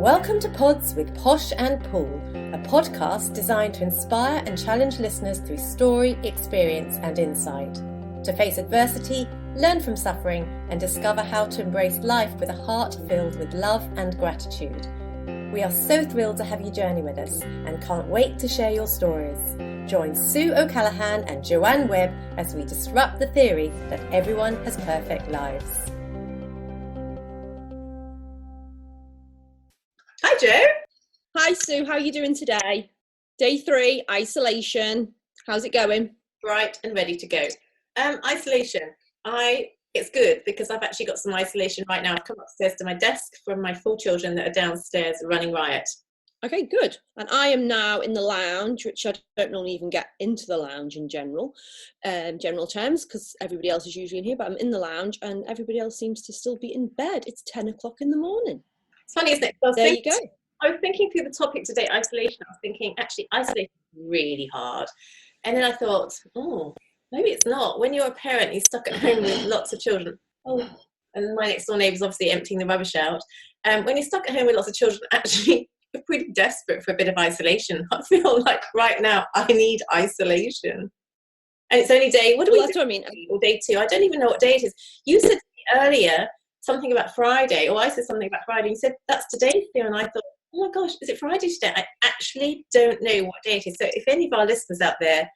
Welcome to Pods with Posh and Paul, a podcast designed to inspire and challenge listeners through story, experience and insight. To face adversity, learn from suffering and discover how to embrace life with a heart filled with love and gratitude. We are so thrilled to have you journey with us and can't wait to share your stories. Join Sue O'Callaghan and Joanne Webb as we disrupt the theory that everyone has perfect lives. Hi Joe. Hi Sue, how are you doing today? Day 3, isolation. How's it going? Bright and ready to go. Isolation. It's good because I've actually got some isolation right now. I've come upstairs to my desk from my 4 children that are downstairs running riot. Okay, good. And I am now in the lounge, which I don't normally even get into the lounge in general terms, because everybody else is usually in here, but I'm in the lounge and everybody else seems to still be in bed. It's 10 o'clock in the morning. It's funny, isn't it? There you go. I was thinking through the topic today, isolation. I was thinking, actually, isolation is really hard. And then I thought, maybe it's not. When you're a parent, you're stuck at home with lots of children. And my next door neighbour's obviously emptying the rubbish out. When you're stuck at home with lots of children, actually, you're pretty desperate for a bit of isolation. I feel like right now I need isolation. And it's only day, that's what I mean. Or day 2. I don't even know what day it is. You said to me earlier something about Friday, or I said something about Friday. You said, that's today, Theo. And I thought, oh my gosh, is it Friday today? I actually don't know what day it is. So if any of our listeners out there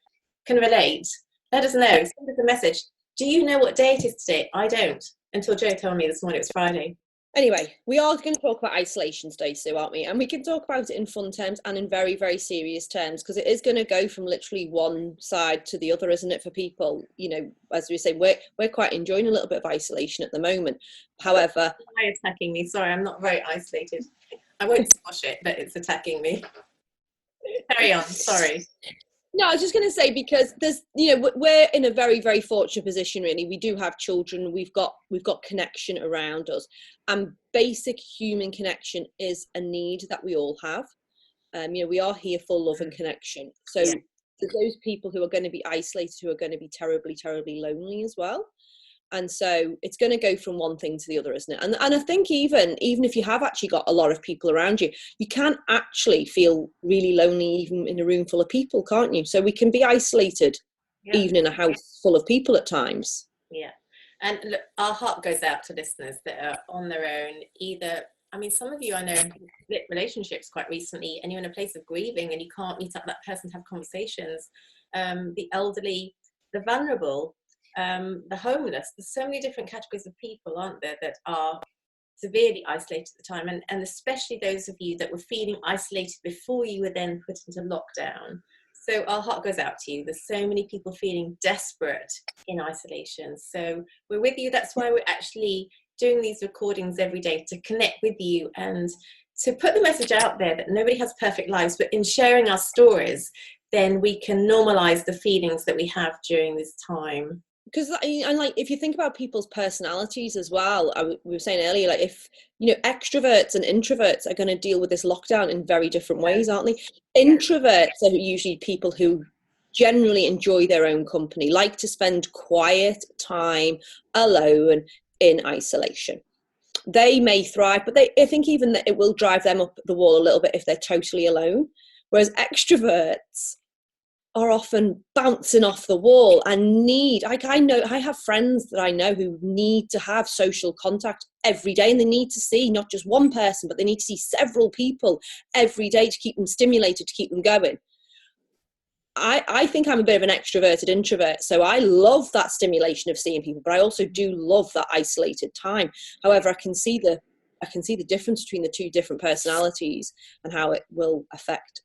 can relate, let us know. Send us a message. Do you know what day it is today? I don't. Until Joe told me this morning it was Friday. Anyway, we are going to talk about isolation today, Sue, aren't we? And we can talk about it in fun terms and in very, very serious terms, because it is going to go from literally one side to the other, isn't it, for people? You know, as we say, we're quite enjoying a little bit of isolation at the moment. However... Why attacking me? Sorry, I'm not very isolated. I won't squash it, but it's attacking me. Carry on, sorry. No, I was just going to say, because there's, we're in a very, very fortunate position, really. We do have children. We've got connection around us, and basic human connection is a need that we all have. We are here for love and connection. So for those people who are going to be isolated, who are going to be terribly, terribly lonely as well. And so it's going to go from one thing to the other, isn't it? And I think even if you have actually got a lot of people around you, you can actually feel really lonely even in a room full of people, can't you? So we can be isolated even in a house full of people at times. Yeah. And look, our heart goes out to listeners that are on their own. Some of you I know split relationships quite recently, and you're in a place of grieving and you can't meet up with that person to have conversations. The elderly, the vulnerable, the homeless. There's so many different categories of people, aren't there, that are severely isolated at the time, and especially those of you that were feeling isolated before you were then put into lockdown. So our heart goes out to you. There's so many people feeling desperate in isolation. So we're with you. That's why we're actually doing these recordings every day, to connect with you and to put the message out there that nobody has perfect lives, but in sharing our stories, then we can normalize the feelings that we have during this time. Because if you think about people's personalities as well, we were saying earlier, like, if extroverts and introverts are going to deal with this lockdown in very different ways, aren't they? Introverts are usually people who generally enjoy their own company, like to spend quiet time alone in isolation. They may thrive, but I think even that it will drive them up the wall a little bit if they're totally alone. Whereas extroverts are often bouncing off the wall and I have friends that I know who need to have social contact every day, and they need to see not just one person, but they need to see several people every day to keep them stimulated, to keep them going. I think I'm a bit of an extroverted introvert, so I love that stimulation of seeing people, but I also do love that isolated time. However, I can see the difference between the two different personalities and how it will affect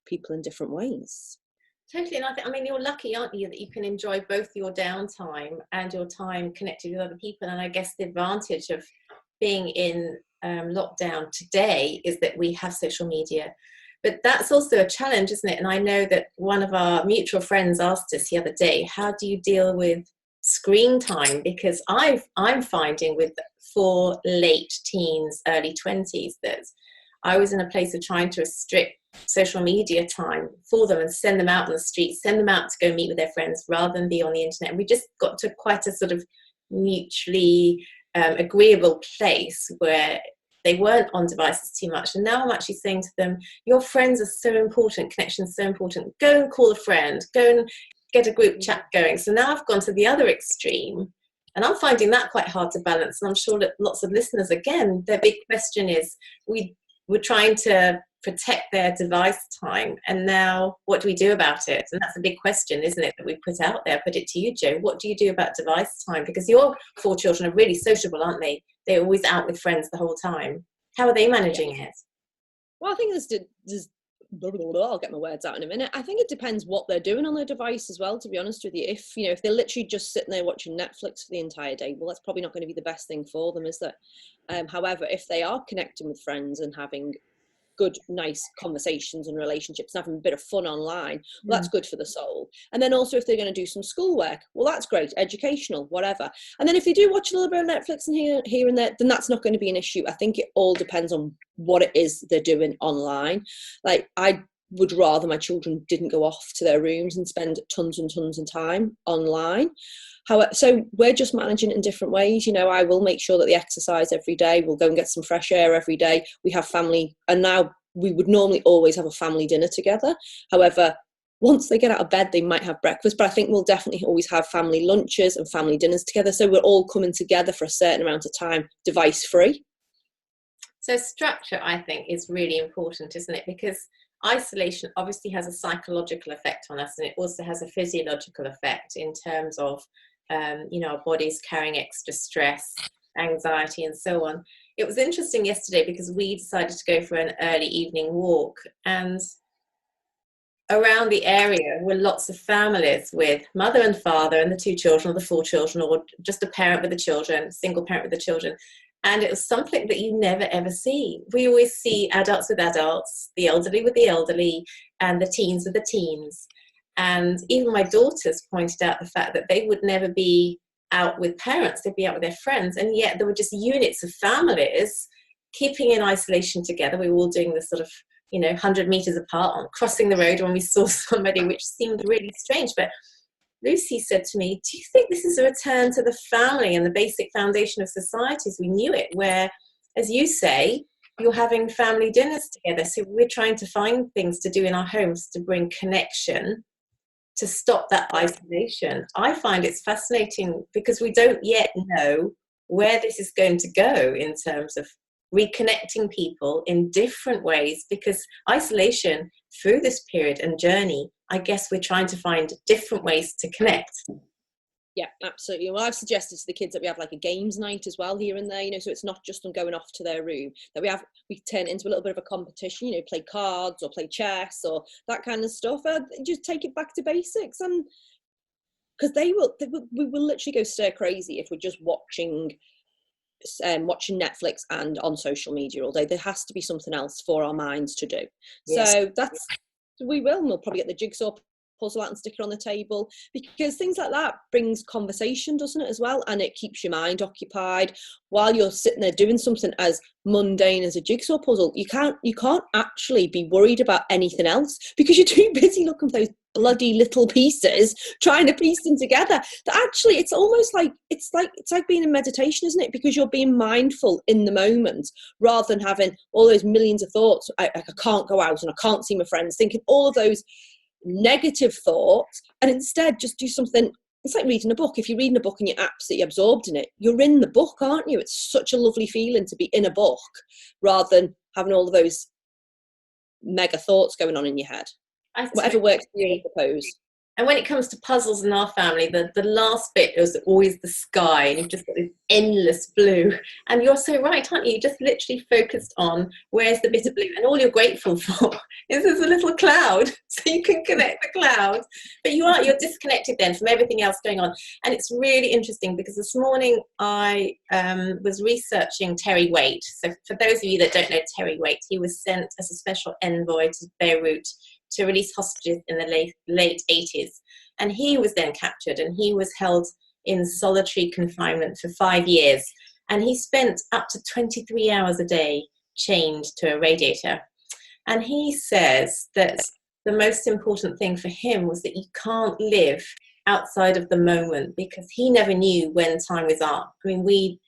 people in different ways. Totally. And you're lucky, aren't you, that you can enjoy both your downtime and your time connected with other people. And I guess the advantage of being in lockdown today is that we have social media. But that's also a challenge, isn't it? And I know that one of our mutual friends asked us the other day, how do you deal with screen time? Because I'm finding with 4 late teens, early 20s, that I was in a place of trying to restrict social media time for them and send them out on the street, send them out to go meet with their friends rather than be on the internet. And we just got to quite a sort of mutually agreeable place where they weren't on devices too much. And now I'm actually saying to them, your friends are so important, connection's so important. Go and call a friend, go and get a group chat going. So now I've gone to the other extreme, and I'm finding that quite hard to balance. And I'm sure that lots of listeners, again, their big question is, we're trying to protect their device time, and now what do we do about it? And that's a big question, isn't it, that we put out there. Put it to you, Jo. What do you do about device time? Because your 4 children are really sociable, aren't they? They're always out with friends the whole time. How are they managing it? Well, I think there's I'll get my words out in a minute. I think it depends what they're doing on their device as well, to be honest with you. If they're literally just sitting there watching Netflix for the entire day, well, that's probably not going to be the best thing for them, is it? However, if they are connecting with friends and having good, nice conversations and relationships and having a bit of fun online, well, that's good for the soul. And then also if they're going to do some schoolwork, well, that's great, educational, whatever. And then if they do watch a little bit of Netflix and here and there, then that's not going to be an issue. I think it all depends on what it is they're doing online. Like, I would rather my children didn't go off to their rooms and spend tons and tons of time online. However, so we're just managing it in different ways. I will make sure that they exercise every day. We'll go and get some fresh air every day. We have family, and now we would normally always have a family dinner together. However, once they get out of bed, they might have breakfast, but I think we'll definitely always have family lunches and family dinners together. So we're all coming together for a certain amount of time, device free. So structure, I think, is really important, isn't it? Because isolation obviously has a psychological effect on us, and it also has a physiological effect in terms of our bodies carrying extra stress, anxiety, and so on. It was interesting yesterday because we decided to go for an early evening walk, and around the area were lots of families with mother and father and the 2 children, or the 4 children, or just a parent with the children, single parent with the children. And it was something that you never ever see. We always see adults with adults, the elderly with the elderly, and the teens with the teens. And even my daughters pointed out the fact that they would never be out with parents, they'd be out with their friends. And yet there were just units of families keeping in isolation together. We were all doing this sort of, 100 meters apart, on crossing the road when we saw somebody, which seemed really strange. But Lucy said to me, do you think this is a return to the family and the basic foundation of society as we knew it, where, as you say, you're having family dinners together? So we're trying to find things to do in our homes to bring connection, to stop that isolation. I find it's fascinating because we don't yet know where this is going to go in terms of reconnecting people in different ways, because isolation through this period and journey, I guess we're trying to find different ways to connect. Yeah, absolutely. Well, I've suggested to the kids that we have like a games night as well here and there, so it's not just them going off to their room, that we turn it into a little bit of a competition, play cards or play chess or that kind of stuff. Just take it back to basics, and because we will literally go stir crazy if we're just watching Netflix and on social media all day. There has to be something else for our minds to do. Yes. So we'll probably get the jigsaw puzzle out and stick it on the table, because things like that brings conversation, doesn't it, as well? And it keeps your mind occupied while you're sitting there doing something as mundane as a jigsaw puzzle. You can't actually be worried about anything else because you're too busy looking for those bloody little pieces, trying to piece them together. That actually, it's almost like it's like being in meditation, isn't it? Because you're being mindful in the moment rather than having all those millions of thoughts. I can't go out and I can't see my friends, thinking all of those negative thoughts, and instead just do something. It's like reading a book. If you're reading a book and you're absolutely absorbed in it, you're in the book, aren't you? It's such a lovely feeling to be in a book rather than having all of those mega thoughts going on in your head. Whatever works for you, I suppose. And when it comes to puzzles in our family, the last bit is always the sky, and you've just got this endless blue. And you're so right, aren't you? You just literally focused on where's the bit of blue, and all you're grateful for is there's a little cloud, so you can connect the cloud. But you're disconnected then from everything else going on. And it's really interesting because this morning I was researching Terry Waite. So for those of you that don't know Terry Waite, he was sent as a special envoy to Beirut to release hostages in the late 80s. And he was then captured, and he was held in solitary confinement for 5 years. And he spent up to 23 hours a day chained to a radiator. And he says that the most important thing for him was that you can't live outside of the moment, because he never knew when time was up. I mean, we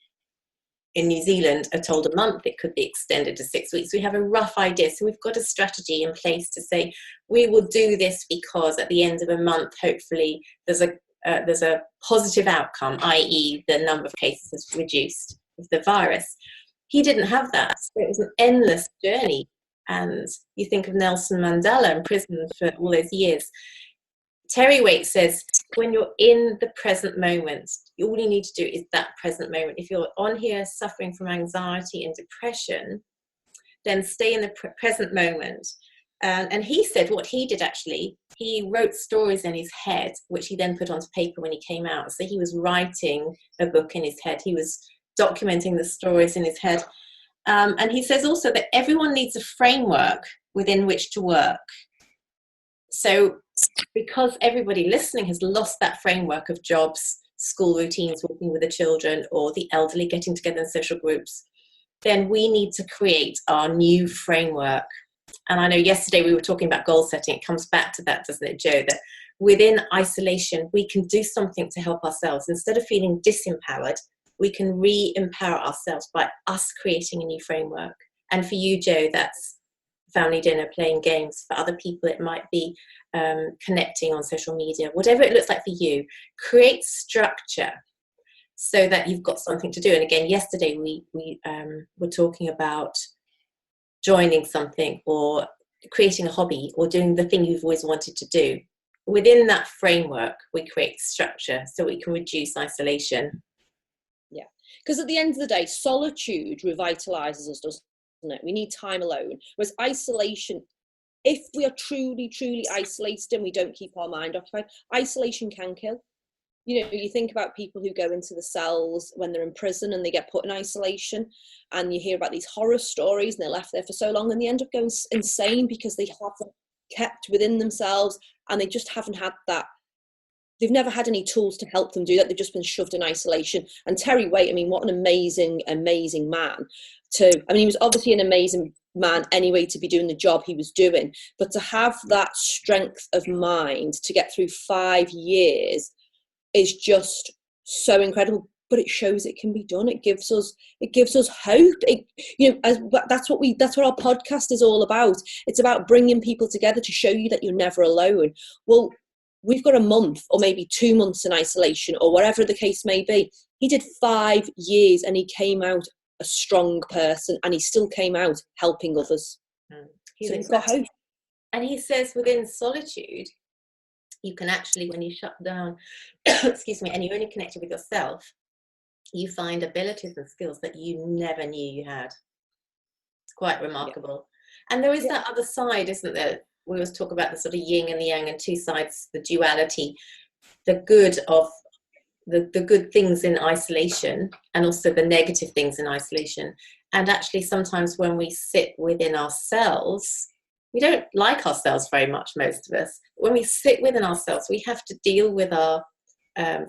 in New Zealand are told a month, it could be extended to 6 weeks. We have a rough idea. So we've got a strategy in place to say, we will do this because at the end of a month, hopefully there's a positive outcome, i.e. the number of cases has reduced of the virus. He didn't have that. So it was an endless journey. And you think of Nelson Mandela in prison for all those years. Terry Waite says, when you're in the present moment, all you need to do is that present moment. If you're on here suffering from anxiety and depression, then stay in the present moment. And he said what he did actually, he wrote stories in his head, which he then put onto paper when he came out. So he was writing a book in his head. He was documenting the stories in his head. And he says also that everyone needs a framework within which to work. So because everybody listening has lost that framework of jobs, school routines, working with the children, or the elderly getting together in social groups, then we need to create our new framework. And I know yesterday we were talking about goal setting. It comes back to that, doesn't it, Jo? That within isolation, we can do something to help ourselves. Instead of feeling disempowered, we can re-empower ourselves by us creating a new framework. And for you, Jo, that's family dinner, playing games. For other people, it might be connecting on social media. Whatever it looks like for you, create structure so that you've got something to do. And again, yesterday we were talking about joining something or creating a hobby or doing the thing you've always wanted to do. Within that framework, we create structure so we can reduce isolation. Yeah, because at the end of the day, solitude revitalizes us, doesn't it? We need time alone. Whereas isolation, if we are truly, truly isolated and we don't keep our mind occupied, isolation can kill. You know, you think about people who go into the cells when they're in prison and they get put in isolation, and you hear about these horror stories and they're left there for so long and they end up going insane because they haven't kept within themselves and they just haven't had that. They've never had any tools to help them do that. They've just been shoved in isolation. And Terry Waite, I mean, what an amazing, amazing man. He was obviously an amazing man anyway to be doing the job he was doing, but to have that strength of mind to get through 5 years is just so incredible. But it shows it can be done. It gives us hope. That's what our podcast is all about. It's about bringing people together to show you that you're never alone. Well, we've got a month or maybe 2 months in isolation or whatever the case may be. He did 5 years and he came out a strong person and he still came out helping others. So he's got hope. And he says within solitude, you can actually, when you shut down, excuse me, and you're only connected with yourself, you find abilities and skills that you never knew you had. It's quite remarkable. Yeah. And there is that other side, isn't there? We always talk about the sort of yin and the yang and two sides, the duality, the good of the good things in isolation and also the negative things in isolation. And actually sometimes when we sit within ourselves, we don't like ourselves very much, most of us. When we sit within ourselves, we have to deal with our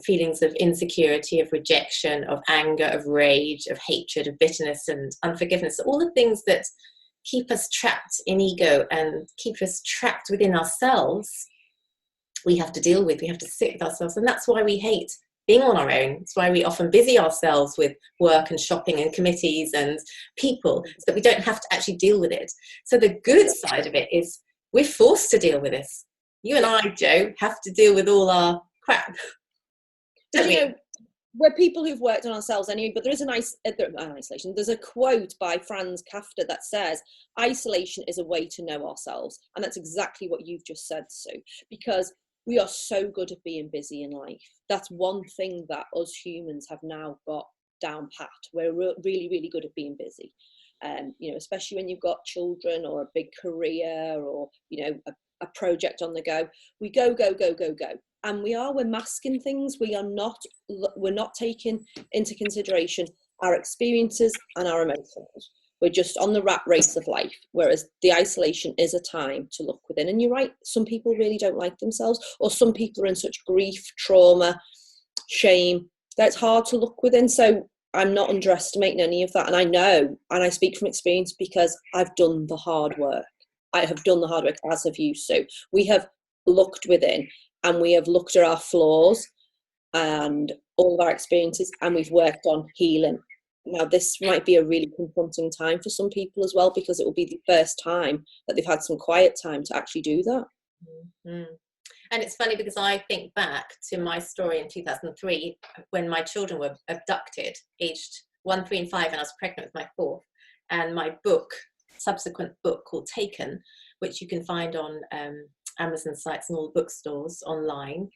feelings of insecurity, of rejection, of anger, of rage, of hatred, of bitterness and unforgiveness. All the things that keep us trapped in ego and keep us trapped within ourselves, we have to deal with. We have to sit with ourselves. And that's why we hate being on our own. It's why we often busy ourselves with work and shopping and committees and people so that we don't have to actually deal with it. So the good side of it is we're forced to deal with this. You and I, Jo, have to deal with all our crap. We're people who've worked on ourselves anyway, but there is isolation. There's a quote by Franz Kafka that says, isolation is a way to know ourselves. And that's exactly what you've just said, Sue, because we are so good at being busy in life. That's one thing that us humans have now got down pat. We're really, really good at being busy. Especially when you've got children or a big career or, a project on the go. We go. And we're masking things. We're not taking into consideration our experiences and our emotions. We're just on the rat race of life, whereas the isolation is a time to look within. And you're right, some people really don't like themselves, or some people are in such grief, trauma, shame, that it's hard to look within. So I'm not underestimating any of that. And I know, and I speak from experience because I've done the hard work. I have done the hard work, as have you. So we have looked within and we have looked at our flaws and all of our experiences, and we've worked on healing. Now, this might be a really confronting time for some people as well, because it will be the first time that they've had some quiet time to actually do that. Mm-hmm. And it's funny because I think back to my story in 2003 when my children were abducted, aged 1, 3, and 5, and I was pregnant with my fourth. And my subsequent book called Taken, which you can find on Amazon sites and all the bookstores online.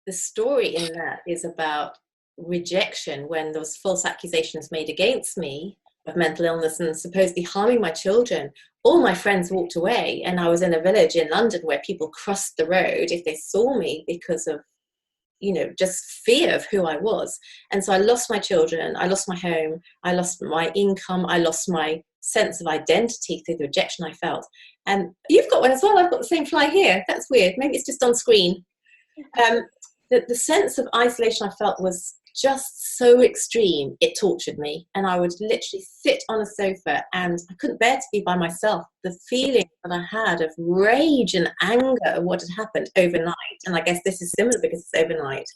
The story in that is about rejection when there was false accusations made against me of mental illness and supposedly harming my children. All my friends walked away, and I was in a village in London where people crossed the road if they saw me because of, just fear of who I was. And so I lost my children, I lost my home, I lost my income, I lost my sense of identity through the rejection I felt. And you've got one as well. I've got the same fly here. That's weird. Maybe it's just on screen. The sense of isolation I felt was just so extreme, it tortured me. And I would literally sit on a sofa and I couldn't bear to be by myself. The feeling that I had of rage and anger at what had happened overnight, and I guess this is similar because it's overnight.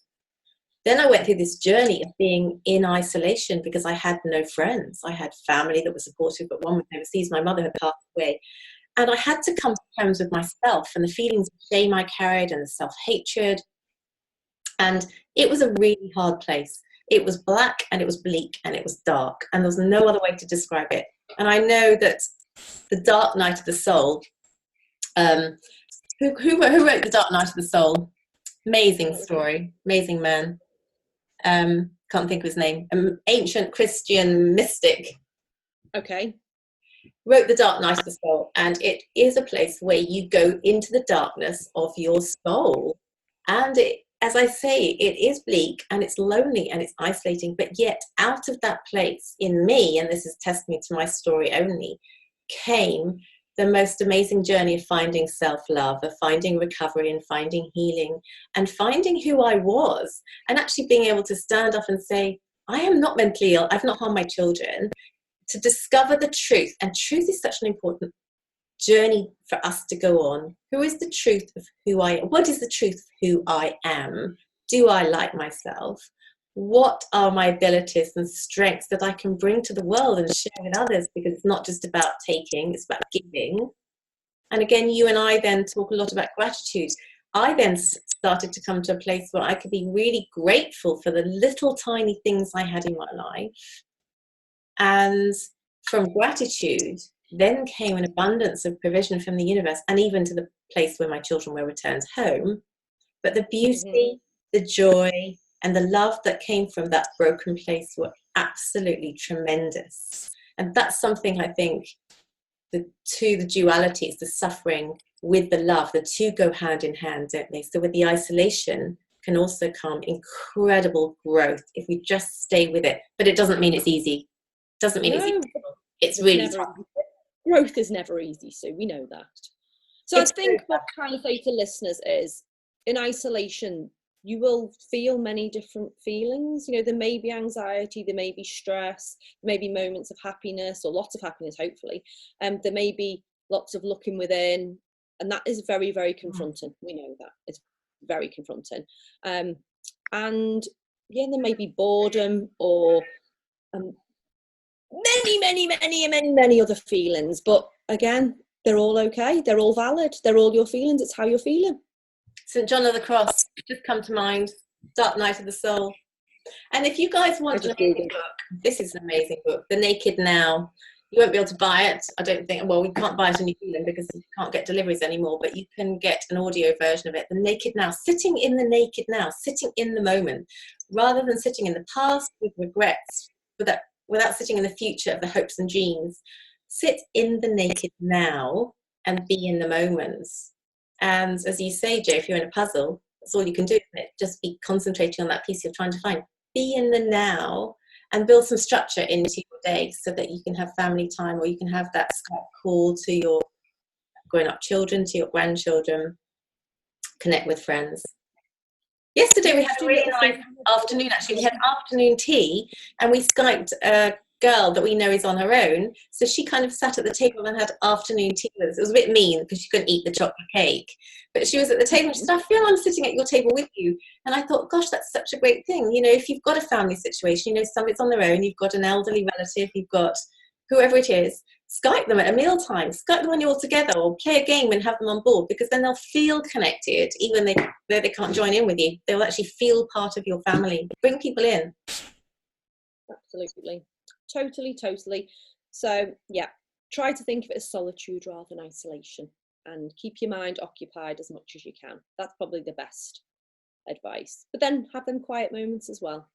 Then I went through this journey of being in isolation because I had no friends. I had family that was supportive, but one was overseas. My mother had passed away. And I had to come to terms with myself and the feelings of shame I carried and the self-hatred. And it was a really hard place. It was black and it was bleak and it was dark. And there was no other way to describe it. And I know that The Dark Night of the Soul, who wrote The Dark Night of the Soul? Amazing story, amazing man. Can't think of his name. Ancient Christian mystic. Okay. Wrote The Dark Night of the Soul. And it is a place where you go into the darkness of your soul. And it, as I say, it is bleak and it's lonely and it's isolating, but yet out of that place in me, and this is testimony to my story only, came the most amazing journey of finding self-love, of finding recovery and finding healing and finding who I was, and actually being able to stand up and say, I am not mentally ill, I've not harmed my children, to discover the truth. And truth is such an important journey for us to go on. Who is the truth of who I am? What is the truth of who I am? Do I like myself? What are my abilities and strengths that I can bring to the world and share with others? Because it's not just about taking, it's about giving. And again, you and I then talk a lot about gratitude. I then started to come to a place where I could be really grateful for the little tiny things I had in my life. And from gratitude, then came an abundance of provision from the universe, and even to the place where my children were returned home. But the beauty, the joy, and the love that came from that broken place were absolutely tremendous. And that's something I think the dualities, the suffering with the love, the two go hand in hand, don't they? So with the isolation can also come incredible growth if we just stay with it. But it doesn't mean it's easy. It doesn't mean it's easy. It's really tough. Growth is never easy, so we know that. So I think what I'm trying to say to listeners is, in isolation, you will feel many different feelings. There may be anxiety, there may be stress, there may be moments of happiness, or lots of happiness, hopefully. There may be lots of looking within, and that is very, very confronting. We know that. It's very confronting. And yeah, there may be boredom or many other feelings, but again, they're all okay, they're all valid, they're all your feelings. It's how you're feeling. St. John of the Cross just come to mind. Dark Night of the Soul. And if you guys want to read the book, this is an amazing book, The Naked Now. You won't be able to buy it, I don't think. Well, we can't buy it in New Zealand because you can't get deliveries anymore, but you can get an audio version of it. The Naked Now, sitting in the naked now, sitting in the moment, rather than sitting in the past with regrets, without sitting in the future of the hopes and dreams. Sit in the naked now and be in the moments. And as you say, Jo, if you're in a puzzle, that's all you can do, isn't it? Just be concentrating on that piece you're trying to find. Be in the now and build some structure into your day so that you can have family time, or you can have that Skype call to your grown-up children, to your grandchildren, connect with friends. Yesterday we had a really nice afternoon, actually. We had afternoon tea and we Skyped a girl that we know is on her own. So she kind of sat at the table and had afternoon tea with us. It was a bit mean because she couldn't eat the chocolate cake. But she was at the table and she said, I feel I'm sitting at your table with you. And I thought, gosh, that's such a great thing. You know, if you've got a family situation, you know, somebody's on their own, you've got an elderly relative, you've got whoever it is, Skype them at a meal time, Skype them when you're all together, or play a game and have them on board, because then they'll feel connected, even though they can't join in with you. They'll actually feel part of your family. Bring people in. Absolutely. Totally. So, yeah, try to think of it as solitude rather than isolation, and keep your mind occupied as much as you can. That's probably the best advice. But then have them quiet moments as well.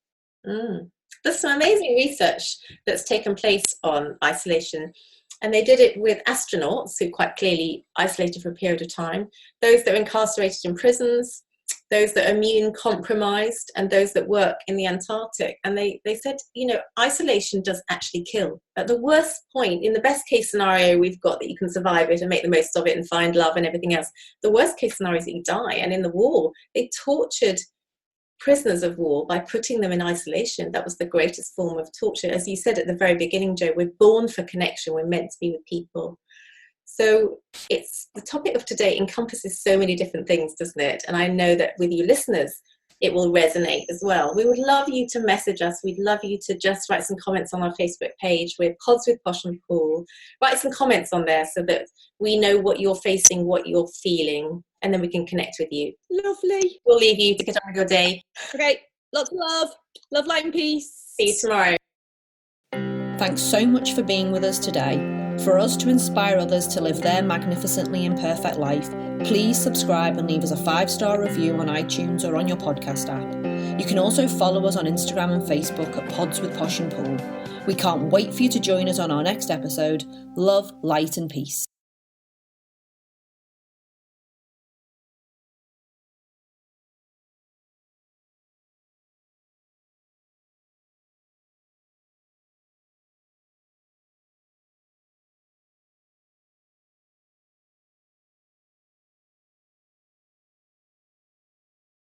There's some amazing research that's taken place on isolation, and they did it with astronauts who quite clearly isolated for a period of time, those that are incarcerated in prisons, those that are immune compromised, and those that work in the Antarctic. And they said, you know, isolation does actually kill. At the worst point, in the best case scenario we've got, that you can survive it and make the most of it and find love and everything else, the worst case scenario is that you die. And in the war, they tortured prisoners of war by putting them in isolation. That was the greatest form of torture. As you said at the very beginning, Jo, we're born for connection. We're meant to be with people. So it's the topic of today encompasses so many different things, doesn't it? And I know that with you listeners, it will resonate as well. We would love you to message us. We'd love you to just write some comments on our Facebook page. We're Pods with Posh and Paul. Write some comments on there so that we know what you're facing, what you're feeling, and then we can connect with you. Lovely. We'll leave you to get on with your day. Okay, lots of love, light and peace. See you tomorrow. Thanks so much for being with us today. For us to inspire others to live their magnificently imperfect life, please subscribe and leave us a 5-star review on iTunes or on your podcast app. You can also follow us on Instagram and Facebook at Pods with Posh and Paul. We can't wait for you to join us on our next episode. Love, light and peace.